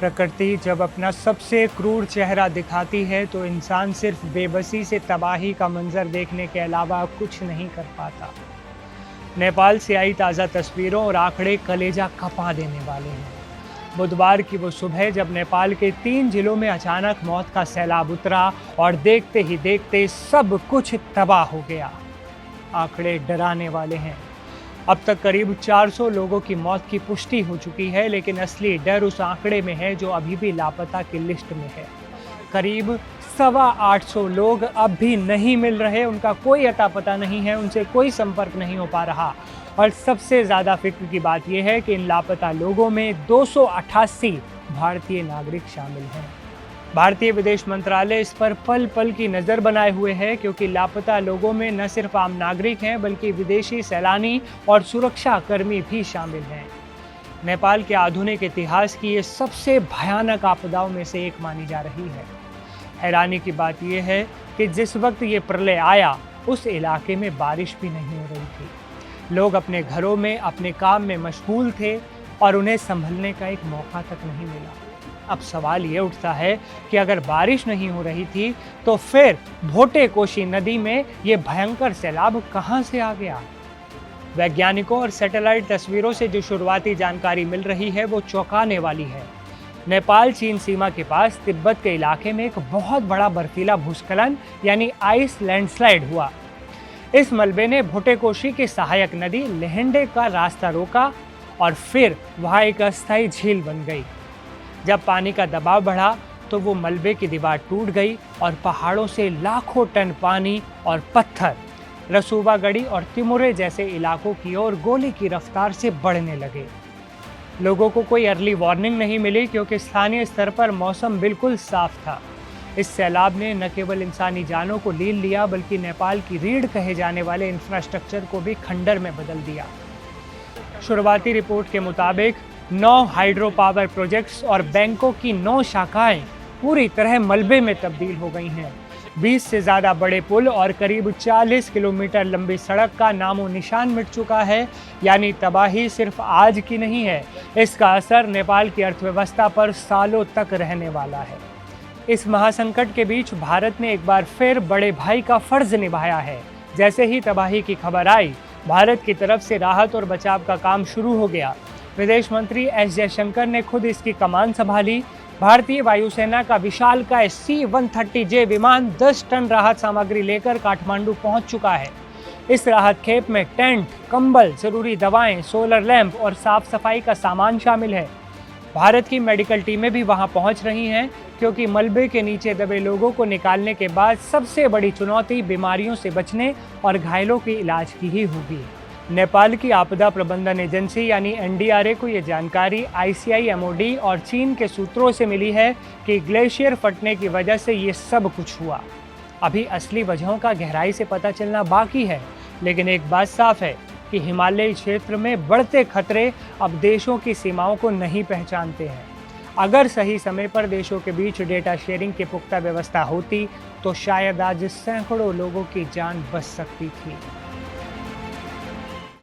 प्रकृति जब अपना सबसे क्रूर चेहरा दिखाती है तो इंसान सिर्फ बेबसी से तबाही का मंजर देखने के अलावा कुछ नहीं कर पाता। नेपाल से आई ताज़ा तस्वीरों और आंकड़े कलेजा खपा देने वाले हैं। बुधवार की वो सुबह जब नेपाल के 3 जिलों में अचानक मौत का सैलाब उतरा और देखते ही देखते सब कुछ तबाह हो गया। आंकड़े डराने वाले हैं। अब तक करीब 400 लोगों की मौत की पुष्टि हो चुकी है, लेकिन असली डर उस आंकड़े में है जो अभी भी लापता की लिस्ट में है। करीब 825 लोग अब भी नहीं मिल रहे, उनका कोई अता पता नहीं है, उनसे कोई संपर्क नहीं हो पा रहा। और सबसे ज़्यादा फिक्र की बात यह है कि इन लापता लोगों में 288 भारतीय नागरिक शामिल हैं। भारतीय विदेश मंत्रालय इस पर पल पल की नज़र बनाए हुए है, क्योंकि लापता लोगों में न सिर्फ आम नागरिक हैं बल्कि विदेशी सैलानी और सुरक्षा कर्मी भी शामिल हैं। नेपाल के आधुनिक इतिहास की ये सबसे भयानक आपदाओं में से एक मानी जा रही है। हैरानी की बात यह है कि जिस वक्त ये प्रलय आया उस इलाके में बारिश भी नहीं हो रही थी। लोग अपने घरों में अपने काम में मशगूल थे और उन्हें संभलने का एक मौका तक नहीं मिला। अब सवाल ये उठता है कि अगर बारिश नहीं हो रही थी तो फिर भोटे-कोशी नदी में ये भयंकर सैलाब कहां से आ गया? वैज्ञानिकों और सैटेलाइट तस्वीरों से जो शुरुआती जानकारी मिल रही है वो चौंकाने वाली है। नेपाल चीन सीमा के पास तिब्बत के इलाके में एक बहुत बड़ा बर्फीला भूस्खलन यानी आइस लैंडस्लाइड हुआ। इस मलबे ने भोटे-कोशी की सहायक नदी लेहेंडे का रास्ता रोका और फिर वहां एक अस्थायी झील बन गई। जब पानी का दबाव बढ़ा तो वो मलबे की दीवार टूट गई और पहाड़ों से लाखों टन पानी और पत्थर रसूबागढ़ी और तिमुरे जैसे इलाकों की ओर गोली की रफ्तार से बढ़ने लगे। लोगों को कोई अर्ली वार्निंग नहीं मिली, क्योंकि स्थानीय स्तर पर मौसम बिल्कुल साफ था। इस सैलाब ने न केवल इंसानी जानों को लील लिया बल्कि नेपाल की रीढ़ कहे जाने वाले इंफ्रास्ट्रक्चर को भी खंडर में बदल दिया। शुरुआती रिपोर्ट के मुताबिक 9 हाइड्रो पावर प्रोजेक्ट्स और बैंकों की 9 शाखाएं पूरी तरह मलबे में तब्दील हो गई हैं। 20 से ज़्यादा बड़े पुल और करीब 40 किलोमीटर लंबी सड़क का नामो निशान मिट चुका है। यानी तबाही सिर्फ आज की नहीं है, इसका असर नेपाल की अर्थव्यवस्था पर सालों तक रहने वाला है। इस महासंकट के बीच भारत ने एक बार फिर बड़े भाई का फर्ज निभाया है। जैसे ही तबाही की खबर आई, भारत की तरफ से राहत और बचाव का काम शुरू हो गया। विदेश मंत्री एस जयशंकर ने खुद इसकी कमान संभाली। भारतीय वायुसेना का विशालकाय C-130J विमान 10 टन राहत सामग्री लेकर काठमांडू पहुंच चुका है। इस राहत खेप में टेंट, कंबल, जरूरी दवाएं, सोलर लैंप और साफ सफाई का सामान शामिल है। भारत की मेडिकल टीमें भी वहां पहुंच रही हैं, क्योंकि मलबे के नीचे दबे लोगों को निकालने के बाद सबसे बड़ी चुनौती बीमारियों से बचने और घायलों के इलाज की ही होगी। नेपाल की आपदा प्रबंधन एजेंसी यानी NDRA को ये जानकारी ICI-MOD और चीन के सूत्रों से मिली है कि ग्लेशियर फटने की वजह से ये सब कुछ हुआ। अभी असली वजहों का गहराई से पता चलना बाकी है, लेकिन एक बात साफ है कि हिमालयी क्षेत्र में बढ़ते खतरे अब देशों की सीमाओं को नहीं पहचानते हैं। अगर सही समय पर देशों के बीच डेटा शेयरिंग की पुख्ता व्यवस्था होती तो शायद आज सैकड़ों लोगों की जान बच सकती थी।